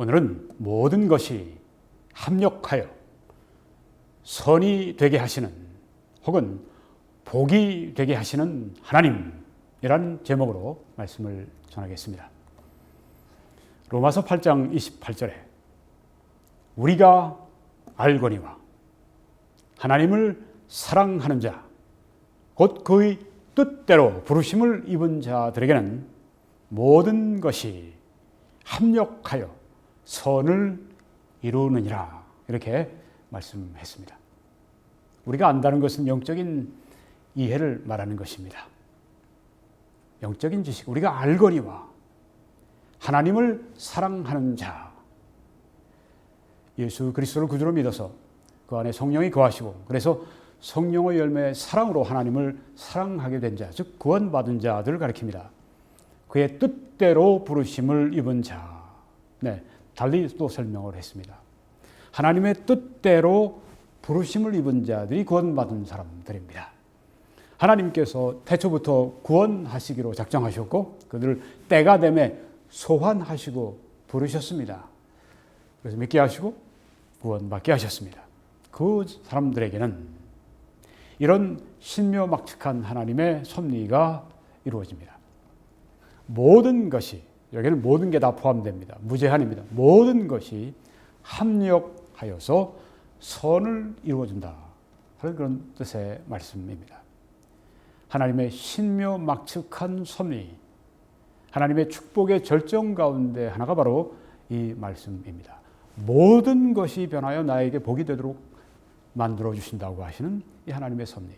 오늘은 모든 것이 합력하여 선이 되게 하시는 혹은 복이 되게 하시는 하나님이라는 제목으로 말씀을 전하겠습니다. 로마서 8장 28절에 우리가 알거니와 하나님을 사랑하는 자 곧 그의 뜻대로 부르심을 입은 자들에게는 모든 것이 합력하여 선을 이루느니라, 이렇게 말씀했습니다. 우리가 안다는 것은 영적인 이해를 말하는 것입니다. 영적인 지식, 우리가 알거니와 하나님을 사랑하는 자, 예수 그리스도를 구주로 믿어서 그 안에 성령이 거하시고 그래서 성령의 열매 사랑으로 하나님을 사랑하게 된 자, 즉 구원받은 자들을 가리킵니다. 그의 뜻대로 부르심을 입은 자, 달리 또 설명을 했습니다. 하나님의 뜻대로 부르심을 입은 자들이 구원받은 사람들입니다. 하나님께서 태초부터 구원하시기로 작정하셨고 그들을 때가 되매 소환하시고 부르셨습니다. 그래서 믿게 하시고 구원받게 하셨습니다. 그 사람들에게는 이런 신묘막측한 하나님의 섭리가 이루어집니다. 모든 것이, 여기는 모든 게 다 포함됩니다. 무제한입니다. 모든 것이 합력하여서 선을 이루어준다 하는 그런 뜻의 말씀입니다. 하나님의 신묘막측한 섭리, 하나님의 축복의 절정 가운데 하나가 바로 이 말씀입니다. 모든 것이 변하여 나에게 복이 되도록 만들어 주신다고 하시는 이 하나님의 섭리.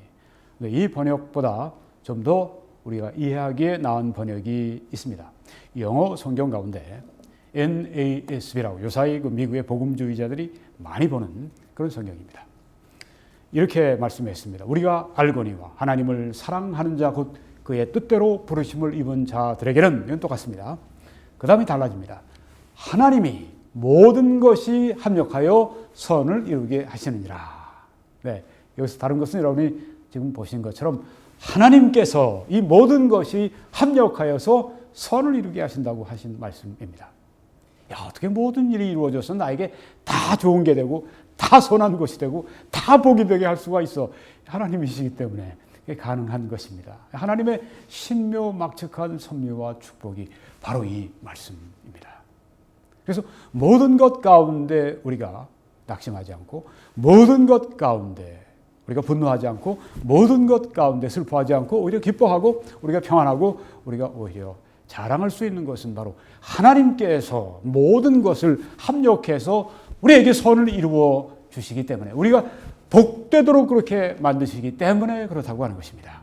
이 번역보다 좀 더 우리가 이해하기에 나은 번역이 있습니다. 영어 성경 가운데 NASB라고 요사이 그 미국의 복음주의자들이 많이 보는 그런 성경입니다. 이렇게 말씀했습니다. 우리가 알거니와 하나님을 사랑하는 자 곧 그의 뜻대로 부르심을 입은 자들에게는, 이건 똑같습니다. 그 다음에 달라집니다. 하나님이 모든 것이 합력하여 선을 이루게 하시느니라. 여기서 다른 것은 여러분이 지금 보신 것처럼 하나님께서 이 모든 것이 합력하여서 선을 이루게 하신다고 하신 말씀입니다. 어떻게 모든 일이 이루어져서 나에게 다 좋은 게 되고 다 선한 것이 되고 다 복이 되게 할 수가 있어? 하나님이시기 때문에 가능한 것입니다. 하나님의 신묘막측한 섭리와 축복이 바로 이 말씀입니다. 그래서 모든 것 가운데 우리가 낙심하지 않고, 모든 것 가운데 우리가 분노하지 않고, 모든 것 가운데 슬퍼하지 않고 오히려 기뻐하고 우리가 평안하고 우리가 오히려 자랑할 수 있는 것은 바로 하나님께서 모든 것을 합력해서 우리에게 선을 이루어 주시기 때문에, 우리가 복되도록 그렇게 만드시기 때문에 그렇다고 하는 것입니다.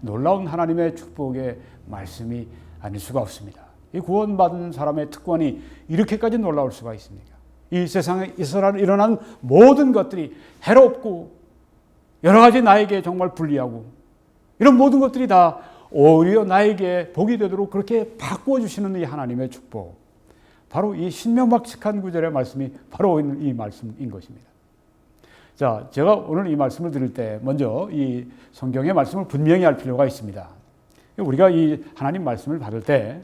놀라운 하나님의 축복의 말씀이 아닐 수가 없습니다. 이 구원받은 사람의 특권이 이렇게까지 놀라울 수가 있습니까? 이 세상에 일어난 모든 것들이 해롭고 여러 가지 나에게 정말 불리하고 이런 모든 것들이 다 오히려 나에게 복이 되도록 그렇게 바꾸어 주시는 이 하나님의 축복, 바로 이 신묘막측한 구절의 말씀이 바로 이 말씀인 것입니다. 자, 제가 오늘 이 말씀을 드릴 때 먼저 이 성경의 말씀을 분명히 할 필요가 있습니다. 우리가 이 하나님 말씀을 받을 때,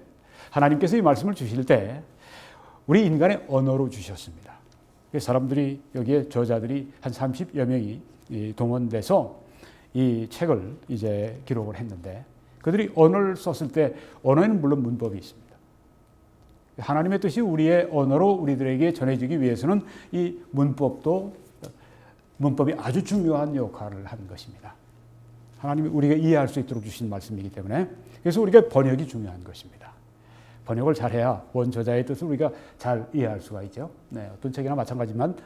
하나님께서 이 말씀을 주실 때 우리 인간의 언어로 주셨습니다. 사람들이, 여기에 저자들이 한 30여 명이 동원돼서 이 책을 이제 기록을 했는데, 그들이 언어를 썼을 때 언어에는 물론 문법이 있습니다. 하나님의 뜻이 우리의 언어로 우리들에게 전해지기 위해서는 이 문법이 아주 중요한 역할을 하는 것입니다. 하나님이 우리가 이해할 수 있도록 주신 말씀이기 때문에, 그래서 우리가 번역이 중요한 것입니다. 번역을 잘해야 원저자의 뜻을 우리가 잘 이해할 수가 있죠. 어떤 책이나 마찬가지지만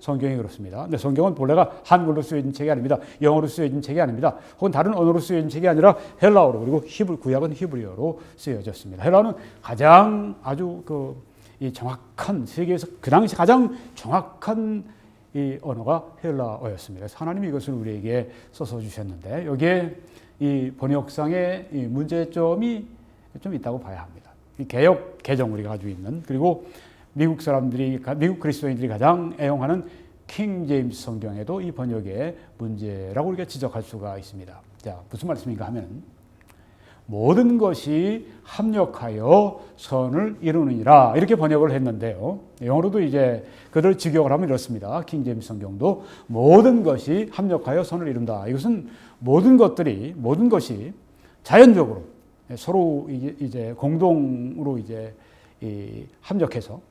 성경이 그렇습니다. 근데 성경은 본래가 한글로 쓰여진 책이 아닙니다. 영어로 쓰여진 책이 아닙니다. 혹은 다른 언어로 쓰여진 책이 아니라 헬라어로, 그리고 구약은 히브리어로 쓰여졌습니다. 헬라어는 가장 아주 이 정확한, 세계에서 그 당시 가장 정확한 이 언어가 헬라어였습니다. 그래서 하나님이 이것을 우리에게 써서 주셨는데, 여기에 이 번역상의 이 문제점이 좀 있다고 봐야 합니다. 이 개역 개정 우리가 가지고 있는, 그리고 미국 그리스도인들이 가장 애용하는 킹 제임스 성경에도 이 번역의 문제라고 우리가 지적할 수가 있습니다. 자, 무슨 말씀인가 하면, 모든 것이 합력하여 선을 이루느니라 이렇게 번역을 했는데요. 영어로도 이제 그들 직역을 하면 이렇습니다. 킹제임스 성경도 모든 것이 합력하여 선을 이룬다. 이것은 모든 것이 자연적으로 서로 이제 공동으로 이제 합력해서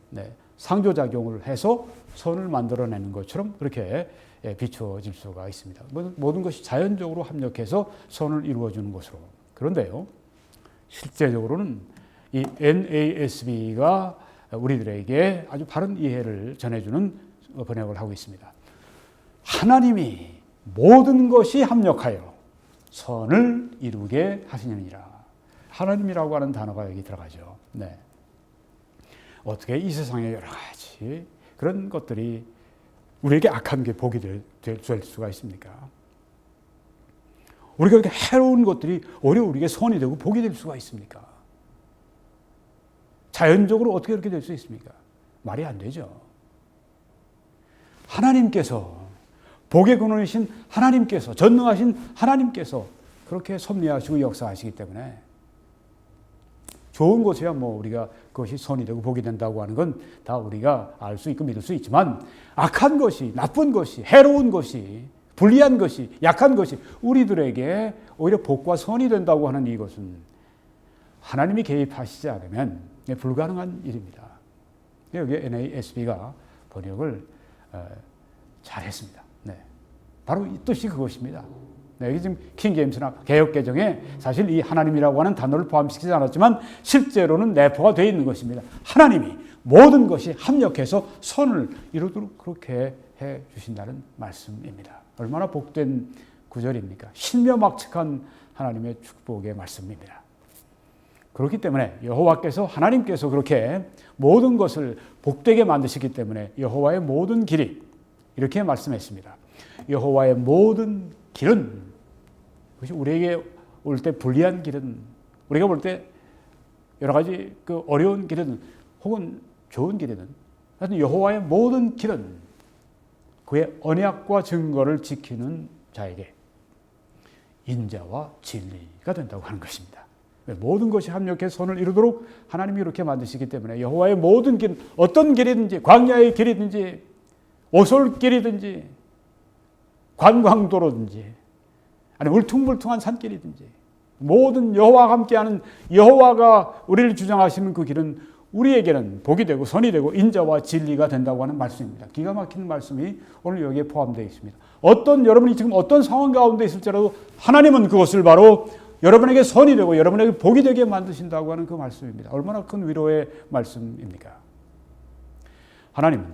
상조작용을 해서 선을 만들어내는 것처럼 그렇게 비춰질 수가 있습니다. 모든 것이 자연적으로 합력해서 선을 이루어주는 것으로. 그런데요, 실제적으로는 이 NASB가 우리들에게 아주 바른 이해를 전해주는 번역을 하고 있습니다. 하나님이 모든 것이 합력하여 선을 이루게 하시느니라. 하나님이라고 하는 단어가 여기 들어가죠. 네. 어떻게 이 세상에 여러 가지 그런 것들이 우리에게 악한 게 복이 될 수가 있습니까? 우리가 이렇게 해로운 것들이 오히려 우리에게 선이 되고 복이 될 수가 있습니까? 자연적으로 어떻게 그렇게 될 수 있습니까? 말이 안 되죠. 하나님께서 복의 근원이신 하나님께서 전능하신 하나님께서 그렇게 섭리하시고 역사하시기 때문에 좋은 것이야 우리가 그것이 선이 되고 복이 된다고 하는 건 다 우리가 알 수 있고 믿을 수 있지만 악한 것이, 나쁜 것이, 해로운 것이, 불리한 것이, 약한 것이 우리들에게 오히려 복과 선이 된다고 하는 이것은 하나님이 개입하시지 않으면 불가능한 일입니다. 여기 NASB가 번역을 잘했습니다. 네. 바로 이 뜻이 그것입니다. 네, 여기 지금 킹제임스나 개역개정에 사실 이 하나님이라고 하는 단어를 포함시키지 않았지만 실제로는 내포가 되어 있는 것입니다. 하나님이 모든 것이 합력해서 선을 이루도록 그렇게 해 주신다는 말씀입니다. 얼마나 복된 구절입니까? 신묘막측한 하나님의 축복의 말씀입니다. 그렇기 때문에 여호와께서 하나님께서 그렇게 모든 것을 복되게 만드시기 때문에 여호와의 모든 길이 이렇게 말씀했습니다. 여호와의 모든 길은 그것이 우리에게 올 때 불리한 길은 우리가 볼 때 여러 가지 그 어려운 길은 혹은 좋은 길이든 하여튼 여호와의 모든 길은 그의 언약과 증거를 지키는 자에게 인자와 진리가 된다고 하는 것입니다. 모든 것이 합력해 선을 이루도록 하나님이 이렇게 만드시기 때문에 여호와의 모든 길, 어떤 길이든지 광야의 길이든지 오솔길이든지 관광도로든지 아니 울퉁불퉁한 산길이든지 모든 여호와와 함께하는 여호와가 우리를 주장하시는 그 길은 우리에게는 복이 되고 선이 되고 인자와 진리가 된다고 하는 말씀입니다. 기가 막힌 말씀이 오늘 여기에 포함되어 있습니다. 여러분이 지금 어떤 상황 가운데 있을지라도 하나님은 그것을 바로 여러분에게 선이 되고 여러분에게 복이 되게 만드신다고 하는 그 말씀입니다. 얼마나 큰 위로의 말씀입니까? 하나님은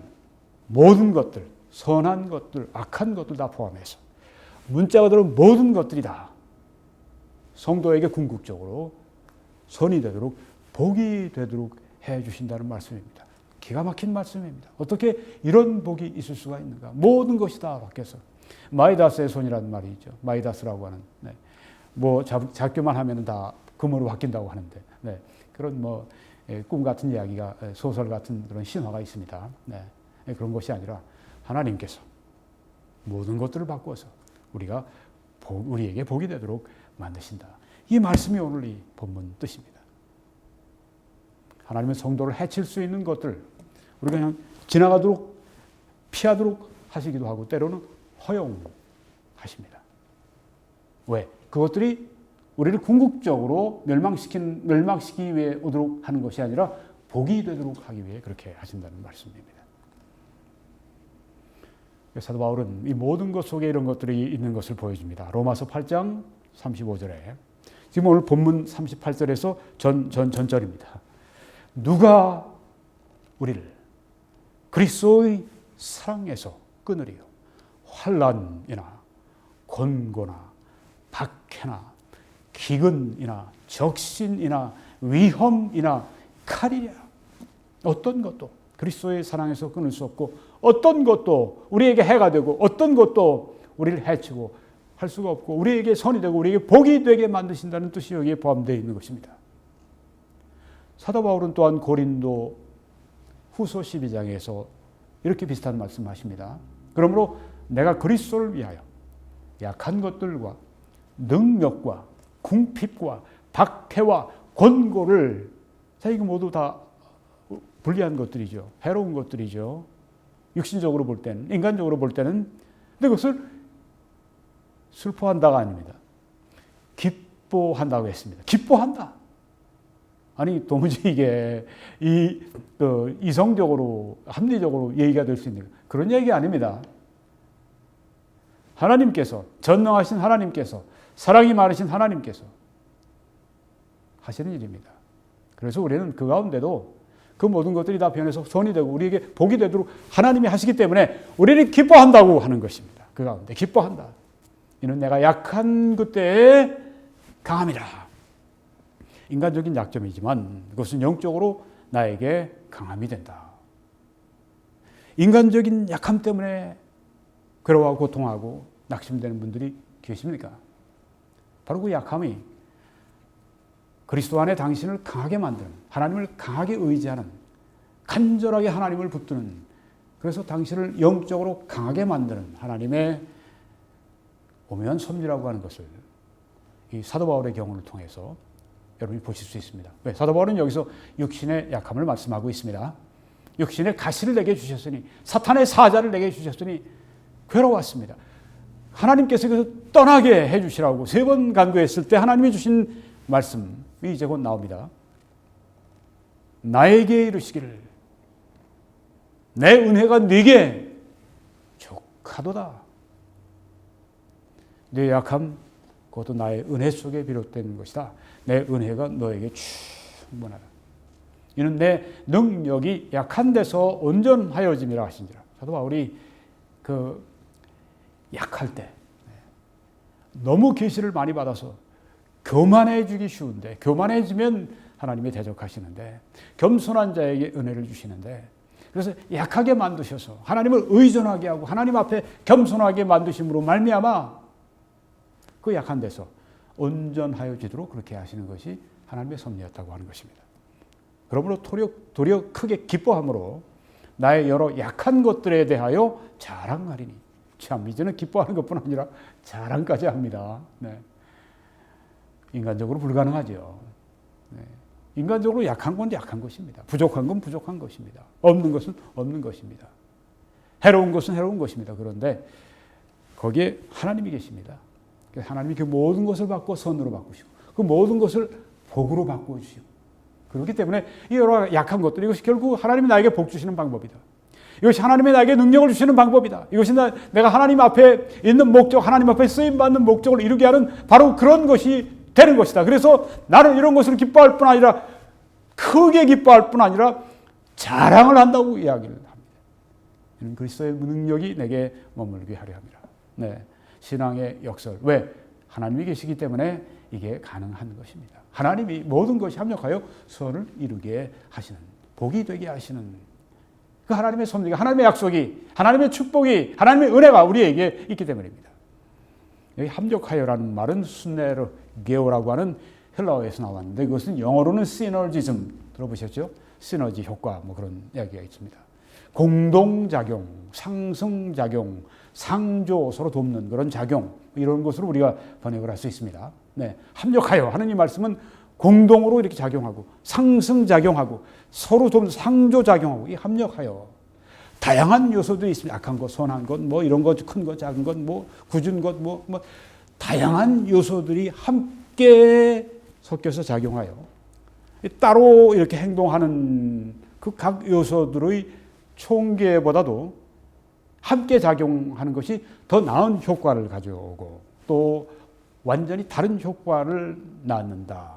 모든 것들, 선한 것들, 악한 것들 다 포함해서 문자 그대로 모든 것들이 다 성도에게 궁극적으로 선이 되도록 복이 되도록 해 주신다는 말씀입니다. 기가 막힌 말씀입니다. 어떻게 이런 복이 있을 수가 있는가? 모든 것이 다 바뀌어서 마이다스의 손이라는 말이 있죠. 마이다스라고 하는 작교만 하면 다 금으로 바뀐다고 하는데 그런 꿈 같은 이야기가 소설 같은 그런 신화가 있습니다. 그런 것이 아니라 하나님께서 모든 것들을 바꿔서 우리에게 복이 되도록 만드신다. 이 말씀이 오늘 이 본문 뜻입니다. 하나님의 성도를 해칠 수 있는 것들 우리가 그냥 지나가도록 피하도록 하시기도 하고 때로는 허용하십니다. 왜? 그것들이 우리를 궁극적으로 멸망시키기 위해 오도록 하는 것이 아니라 복이 되도록 하기 위해 그렇게 하신다는 말씀입니다. 사도 바울은 이 모든 것 속에 이런 것들이 있는 것을 보여줍니다. 로마서 8장 35절에 지금 오늘 본문 38절에서 전절입니다. 누가 우리를 그리스도의 사랑에서 끊으리요? 환난이나 곤고나 박해나 기근이나 적신이나 위험이나 칼이랴. 어떤 것도 그리스도의 사랑에서 끊을 수 없고 어떤 것도 우리에게 해가 되고 어떤 것도 우리를 해치고 할 수가 없고 우리에게 선이 되고 우리에게 복이 되게 만드신다는 뜻이 여기에 포함되어 있는 것입니다. 사도 바울은 또한 고린도 후서 12장에서 이렇게 비슷한 말씀하십니다. 그러므로 내가 그리스도를 위하여 약한 것들과 능력과 궁핍과 박해와 권고를, 자, 이거 모두 다 불리한 것들이죠. 해로운 것들이죠. 육신적으로 볼 때는, 인간적으로 볼 때는. 근데 그것을 슬퍼한다가 아닙니다. 기뻐한다고 했습니다. 기뻐한다. 아니, 도무지 이게 이성적으로, 합리적으로 얘기가 될 수 있는 그런 얘기 아닙니다. 하나님께서, 전능하신 하나님께서, 사랑이 많으신 하나님께서 하시는 일입니다. 그래서 우리는 그 가운데도 그 모든 것들이 다 변해서 손이 되고 우리에게 복이 되도록 하나님이 하시기 때문에 우리는 기뻐한다고 하는 것입니다. 그 가운데 기뻐한다. 이는 내가 약한 그때에 강함이라. 인간적인 약점이지만 그것은 영적으로 나에게 강함이 된다. 인간적인 약함 때문에 괴로워하고 고통하고 낙심되는 분들이 계십니까? 바로 그 약함이 그리스도 안에 당신을 강하게 만드는, 하나님을 강하게 의지하는, 간절하게 하나님을 붙드는, 그래서 당신을 영적으로 강하게 만드는 하나님의 오묘한 섭리라고 하는 것을 이 사도 바울의 경우를 통해서 여러분이 보실 수 있습니다. 왜? 사도 바울은 여기서 육신의 약함을 말씀하고 있습니다. 육신의 가시를 내게 주셨으니, 사탄의 사자를 내게 주셨으니 괴로웠습니다. 하나님께서 떠나게 해주시라고 3번 간구했을 때 하나님이 주신 말씀이 이제 곧 나옵니다. 나에게 이르시기를 내 은혜가 네게 족하도다. 네 약함 그것도 나의 은혜 속에 비롯된 것이다. 내 은혜가 너에게 충분하다. 이는 내 능력이 약한 데서 온전하여짐이라 하신지라. 사도 바울이 약할 때 너무 계시를 많이 받아서 교만해지기 쉬운데, 교만해지면 하나님이 대적하시는데, 겸손한 자에게 은혜를 주시는데, 그래서 약하게 만드셔서 하나님을 의존하게 하고 하나님 앞에 겸손하게 만드심으로 말미암아 그 약한 데서 온전하여지도록 그렇게 하시는 것이 하나님의 섭리였다고 하는 것입니다. 그러므로 도리어 크게 기뻐함으로 나의 여러 약한 것들에 대하여 자랑하리니. 참, 이제는 기뻐하는 것뿐 아니라 자랑까지 합니다. 네. 인간적으로 불가능하죠. 네. 인간적으로 약한 건 약한 것입니다. 부족한 건 부족한 것입니다. 없는 것은 없는 것입니다. 해로운 것은 해로운 것입니다. 그런데 거기에 하나님이 계십니다. 하나님이 그 모든 것을 바꿔 선으로 바꾸시고 그 모든 것을 복으로 바꿔주시고, 그렇기 때문에 이 여러 약한 것들, 이것이 결국 하나님이 나에게 복 주시는 방법이다. 이것이 하나님이 나에게 능력을 주시는 방법이다. 이것이 내가 하나님 앞에 있는 목적, 하나님 앞에 쓰임받는 목적을 이루게 하는 바로 그런 것이 되는 것이다. 그래서 나는 이런 것을 기뻐할 뿐 아니라, 크게 기뻐할 뿐 아니라 자랑을 한다고 이야기를 합니다. 이는 그리스도의 능력이 내게 머물게 하려 합니다. 네. 신앙의 역설. 왜? 하나님이 계시기 때문에 이게 가능한 것입니다. 하나님이 모든 것이 합력하여 선을 이루게 하시는, 복이 되게 하시는 그 하나님의 섭리가, 하나님의 약속이, 하나님의 축복이, 하나님의 은혜가 우리에게 있기 때문입니다. 여기 합력하여라는 말은 순네르 게오라고 하는 헬라어에서 나왔는데, 그것은 영어로는 시너지즘 들어보셨죠? 시너지 효과, 뭐 그런 이야기가 있습니다. 공동작용, 상승작용, 상조, 서로 돕는 그런 작용, 이런 것으로 우리가 번역을 할 수 있습니다. 네, 합력하여 하는 이 말씀은 공동으로 이렇게 작용하고 상승작용하고 서로 돕는 상조작용하고, 이 합력하여 다양한 요소들이 있습니다. 악한 것, 선한 것, 뭐 이런 것, 큰 것, 작은 것, 뭐 굳은 것, 뭐 다양한 요소들이 함께 섞여서 작용하여 따로 이렇게 행동하는 그 각 요소들의 총계보다도 함께 작용하는 것이 더 나은 효과를 가져오고 또 완전히 다른 효과를 낳는다,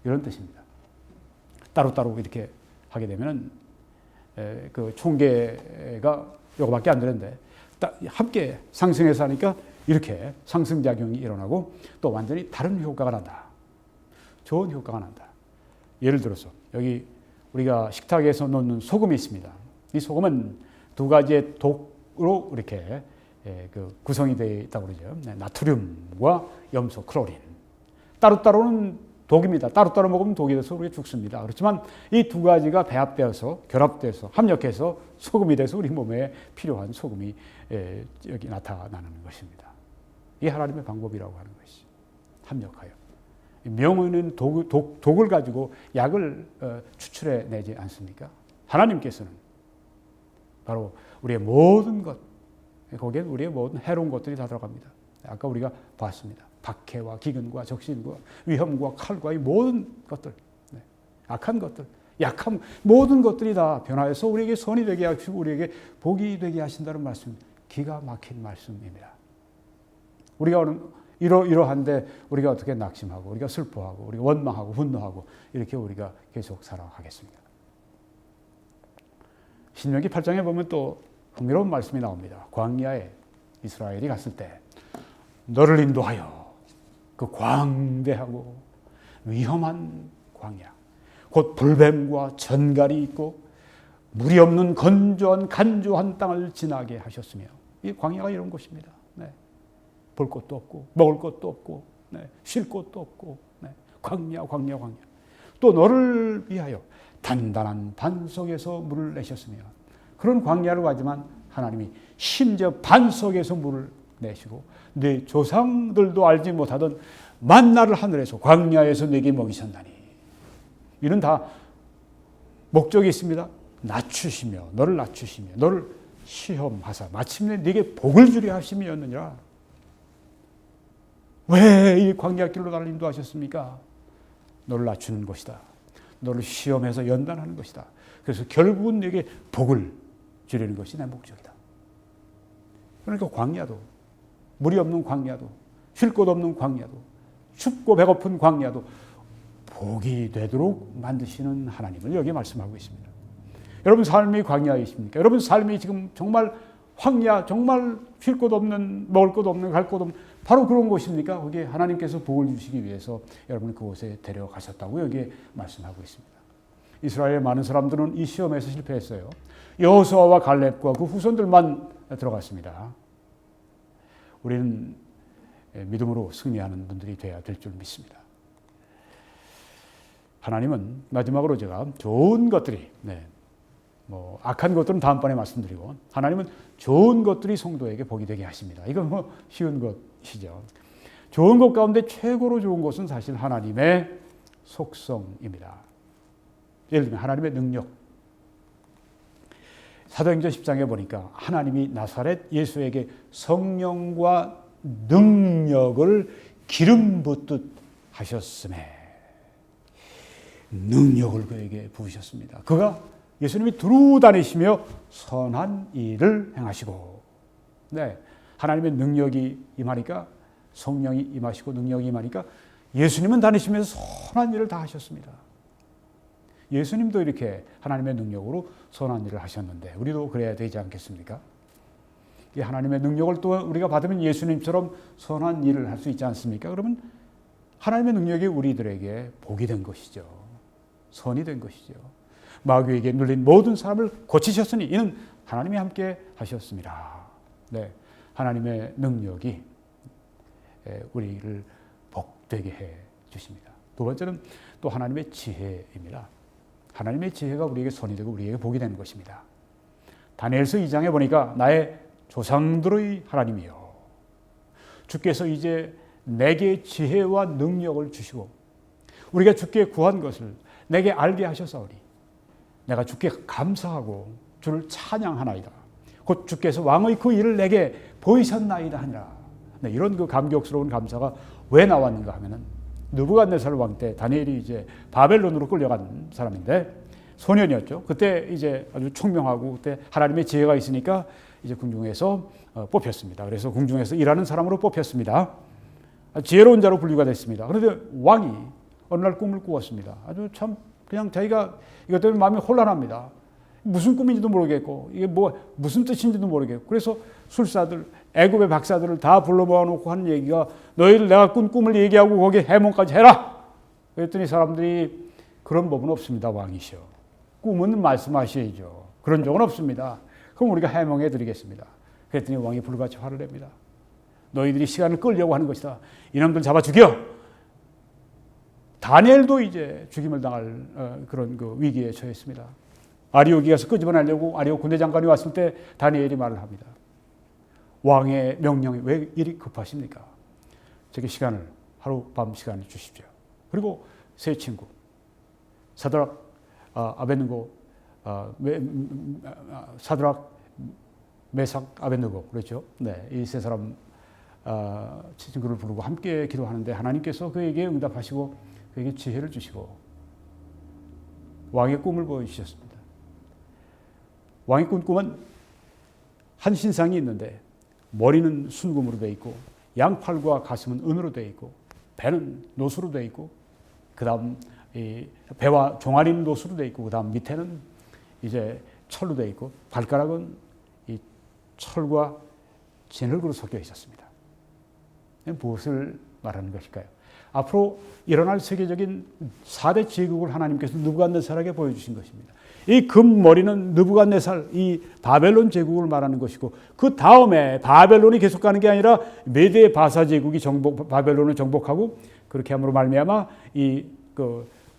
이런 뜻입니다. 따로따로 이렇게 하게 되면 그 총계가 요거밖에 안 되는데 함께 상승해서 하니까 이렇게 상승작용이 일어나고 또 완전히 다른 효과가 난다. 좋은 효과가 난다. 예를 들어서 여기 우리가 식탁에서 넣는 소금이 있습니다. 이 소금은 2가지의 독으로 이렇게 구성이 되어 있다고 그러죠. 나트륨과 염소, 클로린. 따로따로는 독입니다. 따로따로 먹으면 독이 돼서 우리가 죽습니다. 그렇지만 이 2가지가 배합되어서, 결합돼서, 합력해서 소금이 돼서 우리 몸에 필요한 소금이 여기 나타나는 것입니다. 이게 하나님의 방법이라고 하는 것이 합력하여. 명의는 독을 가지고 약을 추출해 내지 않습니까? 하나님께서는 바로 우리의 모든 것, 거기에 우리의 모든 해로운 것들이 다 들어갑니다. 아까 우리가 봤습니다. 박해와 기근과 적신과 위험과 칼과 이 모든 것들, 악한 것들, 약함, 모든 것들이 다 변화해서 우리에게 선이 되게 하시고 우리에게 복이 되게 하신다는 말씀, 기가 막힌 말씀입니다. 우리가 이러한데 우리가 어떻게 낙심하고 우리가 슬퍼하고 우리가 원망하고 분노하고 이렇게 우리가 계속 살아가겠습니다. 신명기 8장에 보면 또 흥미로운 말씀이 나옵니다. 광야에 이스라엘이 갔을 때 너를 인도하여 그 광대하고 위험한 광야, 곧 불뱀과 전갈이 있고 물이 없는 건조한 간조한 땅을 지나게 하셨으며, 이 광야가 이런 곳입니다. 볼 것도 없고 먹을 것도 없고 쉴 곳도 없고 광야. 또 너를 위하여 단단한 반석에서 물을 내셨으며, 그런 광야를 가지만 하나님이 심지어 반석에서 물을 내시고 내 조상들도 알지 못하던 만나를 하늘에서 광야에서 내게 먹이셨나니, 이는 다 목적이 있습니다. 낮추시며 너를 낮추시며 너를 시험하사 마침내 네게 복을 주려 하심이었느니라. 왜 이 광야길로 나를 인도하셨습니까? 너를 낮추는 것이다. 너를 시험해서 연단하는 것이다. 그래서 결국은 네게 복을 주려는 것이 내 목적이다. 그러니까 광야도, 물이 없는 광야도, 쉴 곳 없는 광야도, 춥고 배고픈 광야도 복이 되도록 만드시는 하나님을 여기에 말씀하고 있습니다. 여러분 삶이 광야이십니까? 여러분 삶이 지금 정말 황야, 정말 쉴 곳 없는, 먹을 곳 없는, 갈 곳 없는 바로 그런 곳입니까? 거기에 하나님께서 복을 주시기 위해서 여러분을 그곳에 데려가셨다고 여기에 말씀하고 있습니다. 이스라엘의 많은 사람들은 이 시험에서 실패했어요. 여호수아와 갈렙과 그 후손들만 들어갔습니다. 우리는 믿음으로 승리하는 분들이 되어야 될 줄 믿습니다. 하나님은 마지막으로 제가 좋은 것들이, 악한 것들은 다음번에 말씀드리고, 하나님은 좋은 것들이 성도에게 복이 되게 하십니다. 이건 쉬운 것이죠. 좋은 것 가운데 최고로 좋은 것은 사실 하나님의 속성입니다. 예를 들면 하나님의 능력. 사도행전 10장에 보니까 하나님이 나사렛 예수에게 성령과 능력을 기름 붓듯 하셨음에 능력을 그에게 부으셨습니다. 그가 예수님이 두루 다니시며 선한 일을 행하시고, 하나님의 능력이 임하니까, 성령이 임하시고 능력이 임하니까 예수님은 다니시면서 선한 일을 다 하셨습니다. 예수님도 이렇게 하나님의 능력으로 선한 일을 하셨는데 우리도 그래야 되지 않겠습니까? 이 하나님의 능력을 또 우리가 받으면 예수님처럼 선한 일을 할 수 있지 않습니까? 그러면 하나님의 능력이 우리들에게 복이 된 것이죠. 선이 된 것이죠. 마귀에게 눌린 모든 사람을 고치셨으니 이는 하나님이 함께 하셨습니다. 하나님의 능력이 우리를 복되게 해 주십니다. 두 번째는 또 하나님의 지혜입니다. 하나님의 지혜가 우리에게 선이 되고 우리에게 복이 되는 것입니다. 다니엘서 2장에 보니까 나의 조상들의 하나님이여, 주께서 이제 내게 지혜와 능력을 주시고 우리가 주께 구한 것을 내게 알게 하셨사오니 내가 주께 감사하고 주를 찬양하나이다. 곧 주께서 왕의 그 일을 내게 보이셨나이다 하니라. 이런 그 감격스러운 감사가 왜 나왔는가 하면은 느부갓네살 왕 때 다니엘이 이제 바벨론으로 끌려간 사람인데 소년이었죠. 그때 이제 아주 총명하고 그때 하나님의 지혜가 있으니까 이제 궁중에서 뽑혔습니다. 그래서 궁중에서 일하는 사람으로 뽑혔습니다. 지혜로운 자로 분류가 됐습니다. 그런데 왕이 어느 날 꿈을 꾸었습니다. 아주 참 그냥 자기가 이것 때문에 마음이 혼란합니다. 무슨 꿈인지도 모르겠고 이게 무슨 뜻인지도 모르겠고, 그래서 술사들, 애굽의 박사들을 다 불러 모아놓고 하는 얘기가 너희들 내가 꾼 꿈을 얘기하고 거기에 해몽까지 해라. 그랬더니 사람들이 그런 법은 없습니다. 왕이시여, 꿈은 말씀하셔야죠. 그런 적은 없습니다. 그럼 우리가 해몽해 드리겠습니다. 그랬더니 왕이 불같이 화를 냅니다. 너희들이 시간을 끌려고 하는 것이다. 이놈들 잡아 죽여. 다니엘도 이제 죽임을 당할 그런 그 위기에 처했습니다. 아리옥이 가서 끄집어내려고 아리옥 군대장관이 왔을 때 다니엘이 말을 합니다. 왕의 명령이 왜 이리 급하십니까? 저게 시간을, 하룻밤 시간을 주십시오. 그리고 세 친구 사드락, 아벳느고, 사드락, 메삭, 아벳느고 그렇죠. 네, 이 세 사람 친구를 부르고 함께 기도하는데 하나님께서 그에게 응답하시고 그에게 지혜를 주시고 왕의 꿈을 보여주셨습니다. 왕의 꿈은 한 신상이 있는데 머리는 순금으로 되어 있고 양팔과 가슴은 은으로 되어 있고 배는 노수로 되어 있고 그 다음 배와 종아리는 노수로 되어 있고 그 다음 밑에는 이제 철로 되어 있고 발가락은 이 철과 진흙으로 섞여 있었습니다. 무엇을 말하는 것일까요? 앞으로 일어날 세계적인 4대 제국을 하나님께서 느부갓네살에게 보여주신 것입니다. 이 금머리는 느부갓네살, 이 바벨론 제국을 말하는 것이고 그 다음에 바벨론이 계속 가는 게 아니라 메데 바사 제국이 바벨론을 정복하고 그렇게 함으로 말미암아 이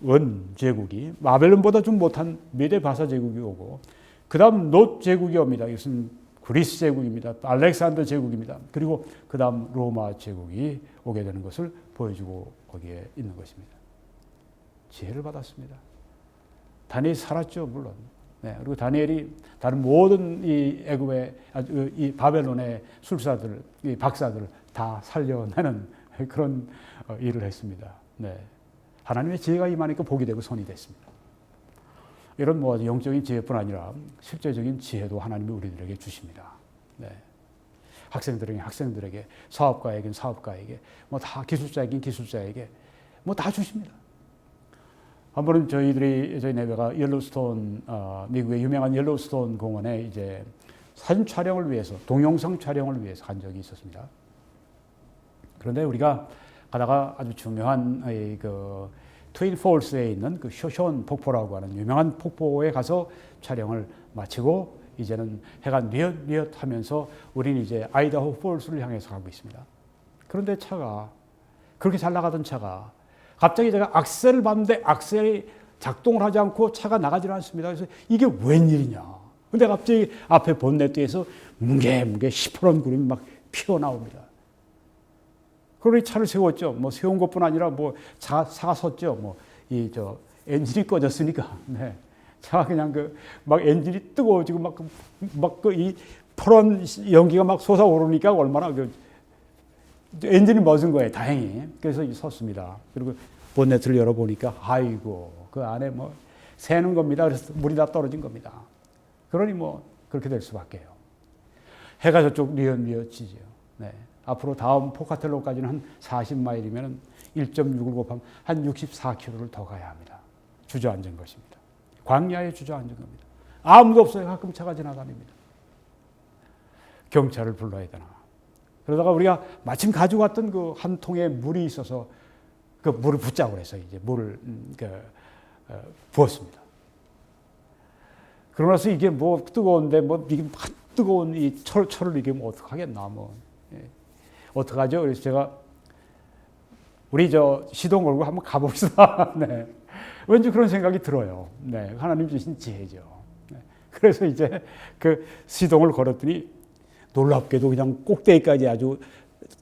원 제국이 바벨론보다 좀 못한 메데 바사 제국이 오고 그 다음 놋 제국이 옵니다. 이것은 그리스 제국입니다. 알렉산더 제국입니다. 그리고 그 다음 로마 제국이 오게 되는 것을 보여주고 거기에 있는 것입니다. 지혜를 받았습니다. 다니엘이 살았죠, 물론. 네, 그리고 다니엘이 다른 모든 이 애굽의 이 바벨론의 술사들, 이 박사들을 다 살려내는 그런 일을 했습니다. 네, 하나님의 지혜가 임하니까 복이 되고 손이 됐습니다. 이런 영적인 지혜뿐 아니라 실제적인 지혜도 하나님이 우리들에게 주십니다. 네. 학생들에게, 사업가에겐 사업가에게, 다 기술자에겐 기술자에게, 다 주십니다. 한 번은 저희 내외가 옐로스톤, 미국의 유명한 옐로스톤 공원에 이제 사진 촬영을 위해서, 동영상 촬영을 위해서 간 적이 있었습니다. 그런데 우리가 가다가 아주 중요한 트윈 폴스에 있는 그 쇼션 폭포라고 하는 유명한 폭포에 가서 촬영을 마치고 이제는 해가 뉘엿뉘엿 하면서 우리는 이제 아이다호 폴스를 향해서 가고 있습니다. 그런데 차가, 그렇게 잘 나가던 차가 갑자기 제가 악셀을 밟는데 악셀이 작동을 하지 않고 차가 나가질 않습니다. 그래서 이게 웬일이냐. 근데 갑자기 앞에 본네트에서 뭉게뭉게 시퍼런 구름이 막 피어나옵니다. 그러니 차를 세웠죠. 세운 것뿐 아니라 차가 섰죠. 엔진이 꺼졌으니까. 네. 차가 그냥 막 엔진이 뜨거워지고 이 퍼런 연기가 막 솟아오르니까 얼마나 엔진이 멎은 거예요. 다행히. 그래서 섰습니다. 그리고 본네트를 열어보니까 아이고 그 안에 새는 겁니다. 그래서 물이 다 떨어진 겁니다. 그러니 그렇게 될 수밖에요. 해가 저쪽 뉘엿뉘엿 지죠. 네. 앞으로 다음 포카텔로까지는 한 40마일이면 1.6을 곱하면 한 64km를 더 가야 합니다. 주저앉은 것입니다. 광야에 주저앉은 겁니다. 아무도 없어요. 가끔 차가 지나다닙니다. 경찰을 불러야 되나. 그러다가 우리가 마침 가져갔던 그 한 통에 물이 있어서 그 물을 붓자고 해서 이제 물을 부었습니다. 그러고 나서 이게 뜨거운데 이게 뜨거운 이 철을 이게 어떡하겠나 예. 어떡하죠? 그래서 제가 우리 시동 걸고 한번 가봅시다. 네. 왠지 그런 생각이 들어요. 네. 하나님 주신 지혜죠. 네. 그래서 이제 그 시동을 걸었더니 놀랍게도 그냥 꼭대기까지 아주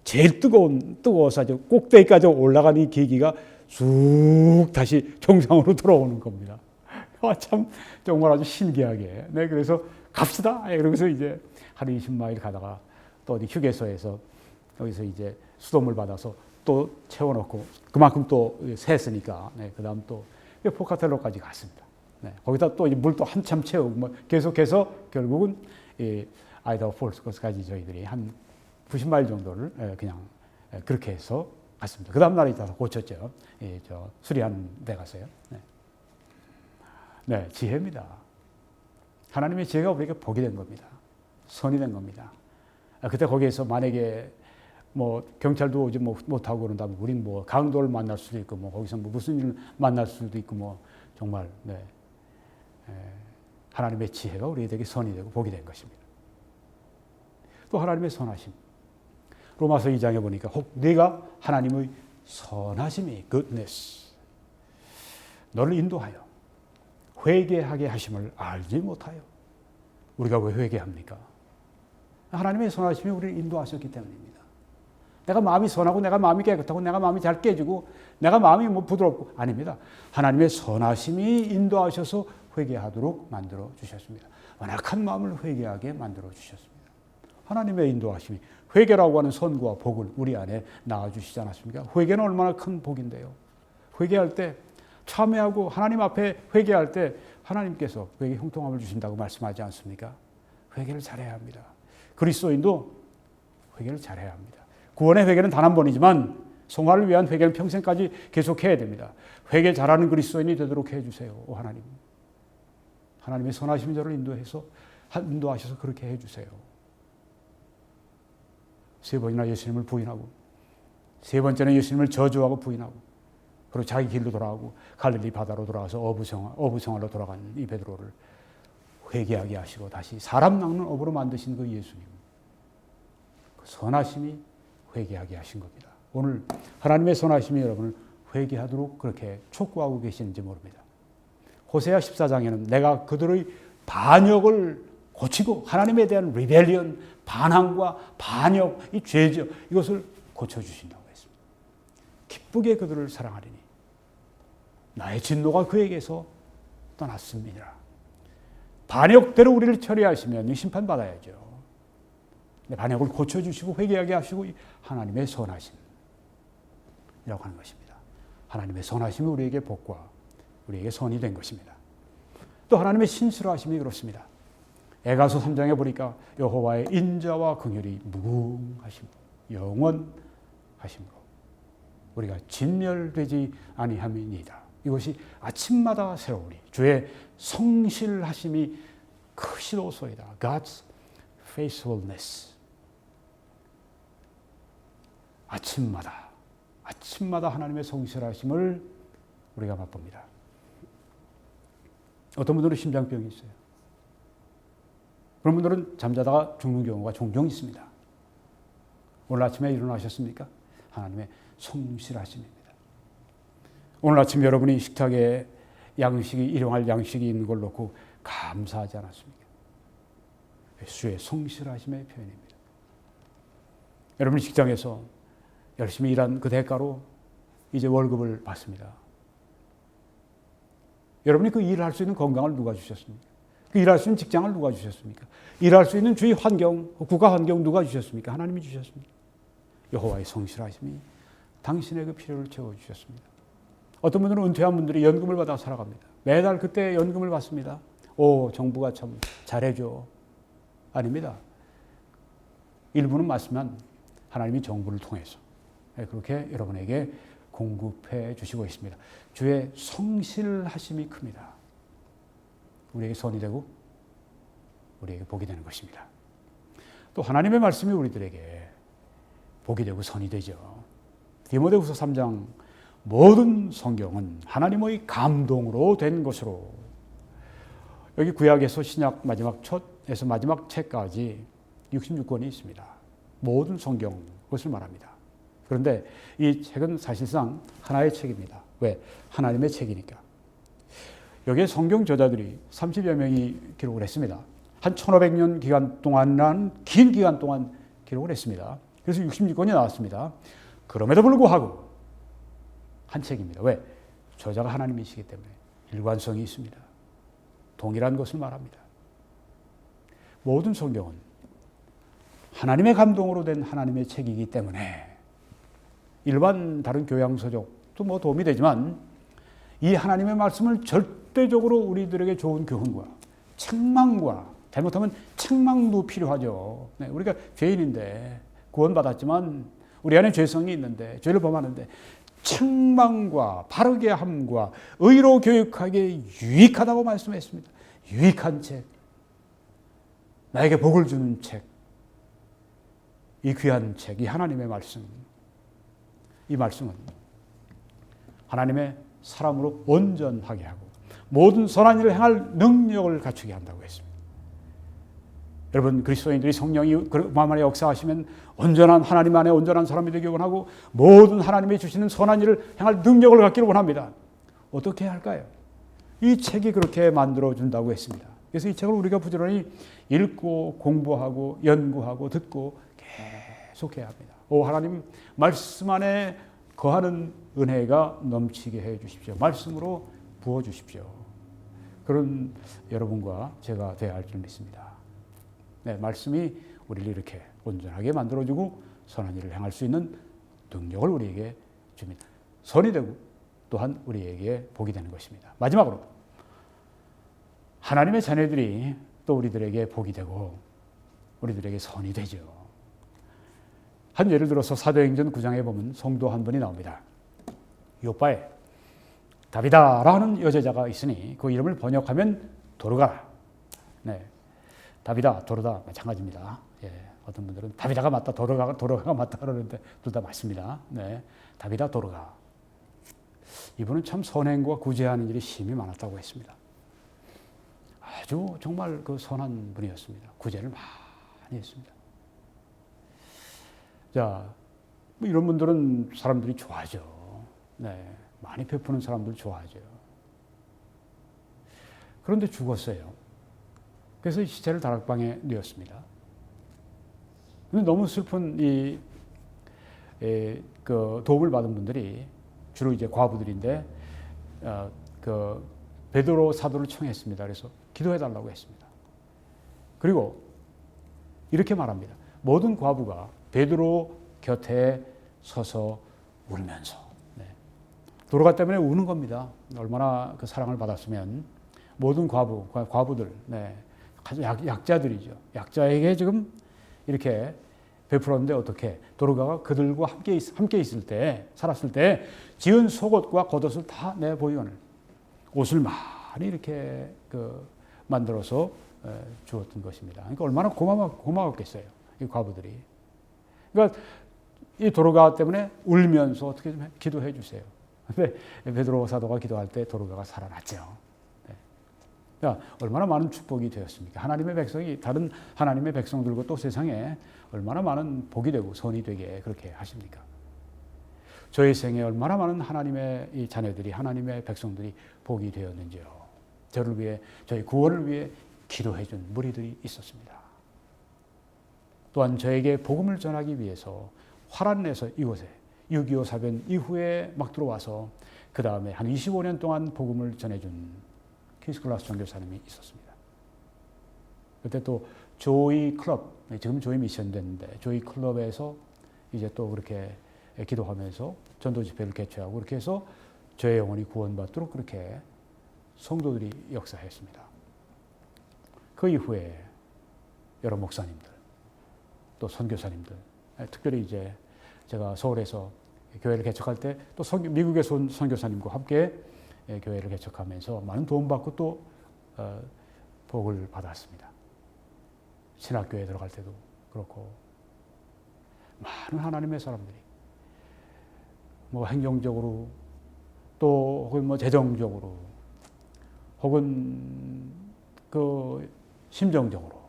제일 뜨거워서 아주 꼭대기까지 올라가는 이 계기가 쑥 다시 정상으로 돌아오는 겁니다. 참 정말 아주 신기하게. 네. 그래서 갑시다. 그러면서 이제 한 20마일 가다가 또 어디 휴게소에서 여기서 이제 수돗물 받아서 또 채워놓고 그만큼 또 샜으니까 네, 그 다음 또 포카텔로까지 갔습니다. 네, 거기다 또 물도 한참 채우고 계속해서 결국은 아이다호 폴스까지 저희들이 한 90마일 정도를 그냥 그렇게 해서 갔습니다. 그 다음 날에 있다가 고쳤죠. 수리하는 데 가서요. 네. 네, 지혜입니다. 하나님의 지혜가 우리에게 복이 된 겁니다. 선이 된 겁니다. 그때 거기에서 만약에 경찰도 오지 못하고 그런다면 우린 강도를 만날 수도 있고 거기서 무슨 일을 만날 수도 있고 정말 네. 하나님의 지혜가 우리에게 선이 되고 복이 된 것입니다. 또 하나님의 선하심. 로마서 2장에 보니까 혹 네가 하나님의 선하심이 goodness 너를 인도하여 회개하게 하심을 알지 못하여. 우리가 왜 회개합니까? 하나님의 선하심이 우리를 인도하셨기 때문입니다. 내가 마음이 선하고 내가 마음이 깨끗하고 내가 마음이 잘 깨지고 내가 마음이 뭐 부드럽고 아닙니다. 하나님의 선하심이 인도하셔서 회개하도록 만들어 주셨습니다. 완악한 마음을 회개하게 만들어 주셨습니다. 하나님의 인도하심이 회개라고 하는 선과 복을 우리 안에 낳아주시지 않았습니까? 회개는 얼마나 큰 복인데요. 회개할 때 참회하고 하나님 앞에 회개할 때 하나님께서 회개 형통함을 주신다고 말씀하지 않습니까? 회개를 잘해야 합니다. 그리스도인도 회개를 잘해야 합니다. 구원의 회개는 단 한 번이지만 성화를 위한 회개는 평생까지 계속해야 됩니다. 회개 잘하는 그리스도인이 되도록 해주세요. 오 하나님. 하나님의 선하심이 저를 인도하셔서 그렇게 해주세요. 3번이나 예수님을 부인하고 3번째는 예수님을 저주하고 부인하고 그리고 자기 길로 돌아가고 갈릴리 바다로 돌아가서 어부생활로 돌아간 이 베드로를 회개하게 하시고 다시 사람 낚는 어부로 만드신 그 예수님. 그 선하심이 회개하게 하신 겁니다. 오늘 하나님의 선하심이 여러분을 회개하도록 그렇게 촉구하고 계시는지 모릅니다. 호세아 14장에는 내가 그들의 반역을 고치고 하나님에 대한 리벨리언, 반항과 반역, 이 죄죠. 이것을 고쳐주신다고 했습니다. 기쁘게 그들을 사랑하리니 나의 진노가 그에게서 떠났습니다. 반역대로 우리를 처리하시면 심판받아야죠. 반역을 고쳐주시고 회개하게 하시고 하나님의 선하심이라고 하는 것입니다. 하나님의 선하심이 우리에게 복과 우리에게 선이 된 것입니다. 또 하나님의 신실하심이 그렇습니다. 에가서 3장에 보니까 여호와의 인자와 긍휼이 무궁하심으로 영원하심으로 우리가 진멸되지 아니함이니이다. 이것이 아침마다 새로우니 주의 성실하심이 크시로소이다. God's faithfulness. 아침마다 하나님의 성실하심을 우리가 맛봅니다. 어떤 분들은 심장병이 있어요. 그런 분들은 잠자다가 죽는 경우가 종종 있습니다. 오늘 아침에 일어나셨습니까? 하나님의 성실하심입니다. 오늘 아침 여러분이 식탁에 일용할 양식이 있는 걸 놓고 감사하지 않았습니까? 주의 성실하심의 표현입니다. 여러분이 직장에서 열심히 일한 그 대가로 이제 월급을 받습니다. 여러분이 그 일을 할 수 있는 건강을 누가 주셨습니까? 그 일할 수 있는 직장을 누가 주셨습니까? 일할 수 있는 주위 환경, 국가 환경 누가 주셨습니까? 하나님이 주셨습니다. 여호와의 성실하심이 당신의 그 필요를 채워주셨습니다. 어떤 분들은 은퇴한 분들이 연금을 받아 살아갑니다. 매달 그때 연금을 받습니다. 정부가 참 잘해줘. 아닙니다. 일부는 맞지만 하나님이 정부를 통해서 그렇게 여러분에게 공급해 주시고 있습니다. 주의 성실하심이 큽니다. 우리에게 선이 되고 우리에게 복이 되는 것입니다. 또 하나님의 말씀이 우리들에게 복이 되고 선이 되죠. 디모데후서 3장 모든 성경은 하나님의 감동으로 된 것으로 여기 구약에서 신약 첫에서 마지막 책까지 66권이 있습니다. 모든 성경 그것을 말합니다. 그런데 이 책은 사실상 하나의 책입니다. 왜? 하나님의 책이니까. 여기에 성경 저자들이 30여 명이 기록을 했습니다. 한 1500년 긴 기간 동안 기록을 했습니다. 그래서 66권이 나왔습니다. 그럼에도 불구하고 한 책입니다. 왜? 저자가 하나님이시기 때문에 일관성이 있습니다. 동일한 것을 말합니다. 모든 성경은 하나님의 감동으로 된 하나님의 책이기 때문에 일반 다른 교양서적도 도움이 되지만 이 하나님의 말씀을 절대적으로 우리들에게 좋은 교훈과 책망과 잘못하면 책망도 필요하죠. 우리가 죄인인데 구원받았지만 우리 안에 죄성이 있는데 죄를 범하는데 책망과 바르게 함과 의로 교육하기에 유익하다고 말씀했습니다. 유익한 책, 나에게 복을 주는 책, 이 귀한 책, 이 하나님의 말씀, 이 말씀은 하나님의 사람으로 온전하게 하고 모든 선한 일을 행할 능력을 갖추게 한다고 했습니다. 여러분 그리스도인들이 성령이 마음 안에 역사하시면 온전한 하나님 안에 온전한 사람이 되기 원하고 모든 하나님이 주시는 선한 일을 행할 능력을 갖기를 원합니다. 어떻게 할까요? 이 책이 그렇게 만들어준다고 했습니다. 그래서 이 책을 우리가 부지런히 읽고 공부하고 연구하고 듣고 계속해야 합니다. 오 하나님 말씀 안에 거하는 은혜가 넘치게 해 주십시오. 말씀으로 부어 주십시오. 그런 여러분과 제가 되어야 할 줄 믿습니다. 네, 말씀이 우리를 이렇게 온전하게 만들어주고 선한 일을 행할 수 있는 능력을 우리에게 줍니다. 선이 되고 또한 우리에게 복이 되는 것입니다. 마지막으로 하나님의 자녀들이 또 우리들에게 복이 되고 우리들에게 선이 되죠. 한 예를 들어서 사도행전 9장에 보면 성도 한 분이 나옵니다. 요빠에 다비다라는 여제자가 있으니 그 이름을 번역하면 도르가. 네, 다비다, 도르다 마찬가지입니다. 예, 어떤 분들은 다비다가 맞다, 도르가가 맞다 그러는데 둘 다 맞습니다. 네, 다비다, 도르가. 이분은 참 선행과 구제하는 일이 심히 많았다고 했습니다. 아주 정말 그 선한 분이었습니다. 구제를 많이 했습니다. 자, 뭐 이런 분들은 사람들이 좋아하죠. 네, 많이 베푸는 사람들 좋아하죠. 그런데 죽었어요. 그래서 시체를 다락방에 뉘었습니다. 근데 너무 슬픈 그 도움을 받은 분들이 주로 이제 과부들인데 그 베드로 사도를 청했습니다. 그래서 기도해 달라고 했습니다. 그리고 이렇게 말합니다. 모든 과부가 베드로 곁에 서서 울면서, 네, 도르가 때문에 우는 겁니다. 얼마나 그 사랑을 받았으면. 모든 과부들, 네, 약자들이죠. 약자에게 지금 이렇게 베풀었는데 어떻게 도르가가 그들과 함께 있을 때, 살았을 때 지은 속옷과 겉옷을 다 내보이거늘 옷을 많이 이렇게 만들어서 주었던 것입니다. 그러니까 얼마나 고마웠겠어요, 이 과부들이. 그러니까 이 도르가 때문에 울면서 어떻게 좀 기도해 주세요. 근데 베드로 사도가 기도할 때 도르가가 살아났죠. 네. 그러니까 얼마나 많은 축복이 되었습니까? 하나님의 백성이 다른 하나님의 백성들과 또 세상에 얼마나 많은 복이 되고 선이 되게 그렇게 하십니까? 저희 생에 얼마나 많은 하나님의 이 자녀들이, 하나님의 백성들이 복이 되었는지요. 저를 위해, 저희 구원을 위해 기도해 준 무리들이 있었습니다. 또한 저에게 복음을 전하기 위해서 화란에서 이곳에 6.25 사변 이후에 막 들어와서 그 다음에 한 25년 동안 복음을 전해준 킹스클라스 전교사님이 있었습니다. 그때 또 조이 클럽, 지금 조이 미션 됐는데 조이 클럽에서 이제 또 그렇게 기도하면서 전도 집회를 개최하고 그렇게 해서 저의 영혼이 구원받도록 그렇게 성도들이 역사했습니다. 그 이후에 여러 목사님들, 또 선교사님들, 특별히 이제 제가 서울에서 교회를 개척할 때 또 미국의 선교사님과 함께 교회를 개척하면서 많은 도움받고 또 복을 받았습니다. 신학교에 들어갈 때도 그렇고 많은 하나님의 사람들이 뭐 행정적으로 또 혹은 뭐 재정적으로 혹은 그 심정적으로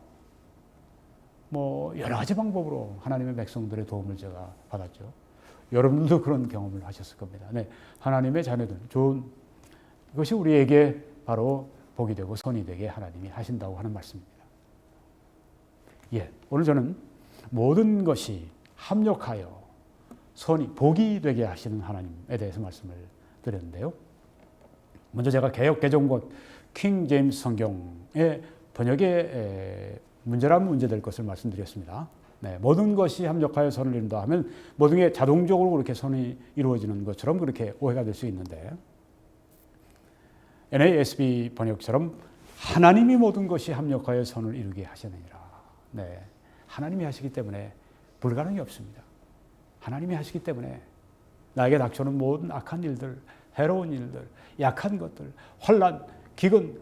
뭐 여러 가지 방법으로 하나님의 백성들의 도움을 제가 받았죠. 여러분들도 그런 경험을 하셨을 겁니다. 네, 하나님의 자녀들, 좋은 이것이 우리에게 바로 복이 되고 선이 되게 하나님이 하신다고 하는 말씀입니다. 예, 오늘 저는 모든 것이 합력하여 선이 복이 되게 하시는 하나님에 대해서 말씀을 드렸는데요. 먼저 제가 개정과 킹 제임스 성경의 번역에 문제라면 문제될 것을 말씀드렸습니다. 네, 모든 것이 합력하여 선을 이룬다 하면 모든 게 자동적으로 그렇게 선이 이루어지는 것처럼 그렇게 오해가 될 수 있는데 NASB 번역처럼 하나님이 모든 것이 합력하여 선을 이루게 하시느니라. 네, 하나님이 하시기 때문에 불가능이 없습니다. 하나님이 하시기 때문에 나에게 닥쳐오는 모든 악한 일들, 해로운 일들, 약한 것들, 환난, 기근,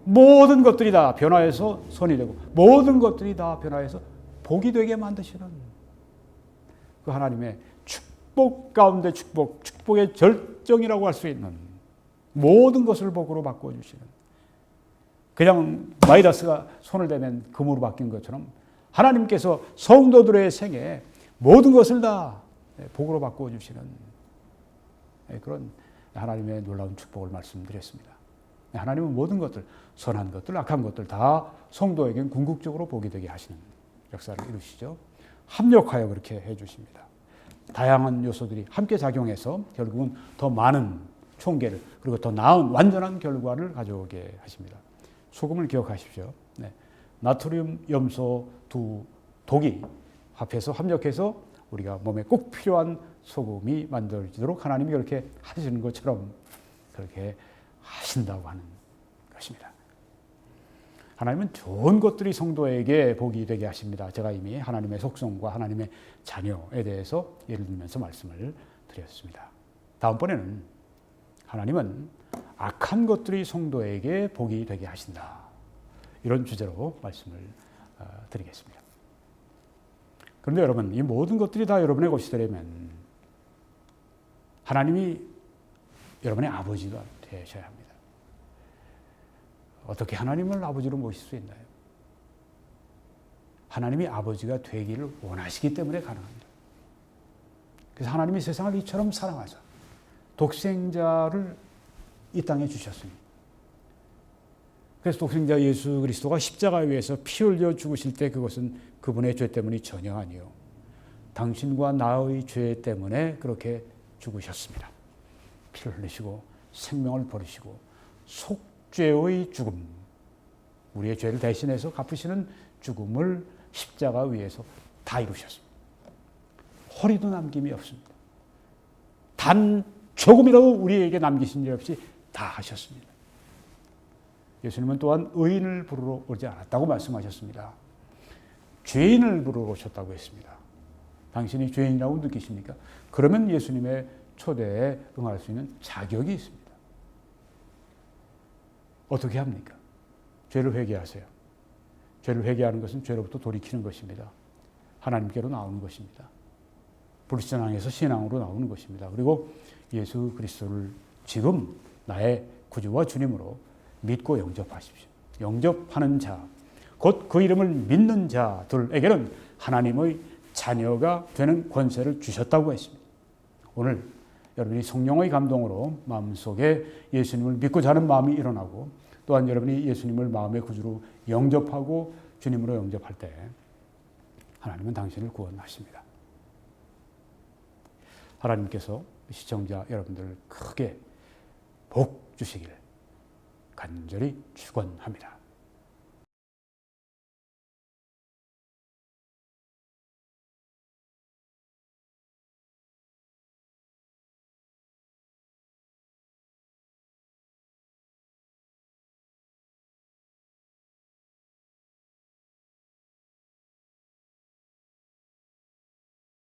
모든 것들이 다 변화해서 선이 되고 모든 것들이 다 변화해서 복이 되게 만드시는 그 하나님의 축복 가운데 축복의 절정이라고 할 수 있는 모든 것을 복으로 바꿔주시는, 그냥 마이다스가 손을 대면 금으로 바뀐 것처럼 하나님께서 성도들의 생에 모든 것을 다 복으로 바꿔주시는 그런 하나님의 놀라운 축복을 말씀드렸습니다. 하나님은 모든 것들, 선한 것들, 악한 것들 다 성도에겐 궁극적으로 복이 되게 하시는 역사를 이루시죠. 합력하여 그렇게 해주십니다. 다양한 요소들이 함께 작용해서 결국은 더 많은 총계를 그리고 더 나은 완전한 결과를 가져오게 하십니다. 소금을 기억하십시오. 네. 나트륨, 염소 두 독이 합해서 합력해서 우리가 몸에 꼭 필요한 소금이 만들어지도록 하나님이 그렇게 하시는 것처럼 그렇게 하신다고 하는 것입니다. 하나님은 좋은 것들이 성도에게 복이 되게 하십니다. 제가 이미 하나님의 속성과 하나님의 자녀에 대해서 예를 들면서 말씀을 드렸습니다. 다음번에는 하나님은 악한 것들이 성도에게 복이 되게 하신다. 이런 주제로 말씀을 드리겠습니다. 그런데 여러분, 이 모든 것들이 다 여러분의 것이 되려면 하나님이 여러분의 아버지가 되셔야 합니다. 어떻게 하나님을 아버지로 모실 수 있나요? 하나님이 아버지가 되기를 원하시기 때문에 가능합니다. 그래서 하나님이 세상을 이처럼 사랑하사 독생자를 이 땅에 주셨으니, 그래서 독생자 예수 그리스도가 십자가 위에서 피 흘려 죽으실 때 그것은 그분의 죄 때문이 전혀 아니요 당신과 나의 죄 때문에 그렇게 죽으셨습니다. 피를 흘리시고 생명을 버리시고 속죄의 죽음, 우리의 죄를 대신해서 갚으시는 죽음을 십자가 위에서 다 이루셨습니다. 허리도 남김이 없습니다. 단 조금이라도 우리에게 남기신 일 없이 다 하셨습니다. 예수님은 또한 의인을 부르러 오지 않았다고 말씀하셨습니다. 죄인을 부르러 오셨다고 했습니다. 당신이 죄인이라고 느끼십니까? 그러면 예수님의 초대에 응할 수 있는 자격이 있습니다. 어떻게 합니까? 죄를 회개하세요. 죄를 회개하는 것은 죄로부터 돌이키는 것입니다. 하나님께로 나오는 것입니다. 불신앙에서 신앙으로 나오는 것입니다. 그리고 예수 그리스도를 지금 나의 구주와 주님으로 믿고 영접하십시오. 영접하는 자, 곧 그 이름을 믿는 자들에게는 하나님의 자녀가 되는 권세를 주셨다고 했습니다. 오늘 여러분이 성령의 감동으로 마음속에 예수님을 믿고 자는 마음이 일어나고, 또한 여러분이 예수님을 마음의 구주로 영접하고 주님으로 영접할 때 하나님은 당신을 구원하십니다. 하나님께서 시청자 여러분들을 크게 복 주시기를 간절히 축원합니다.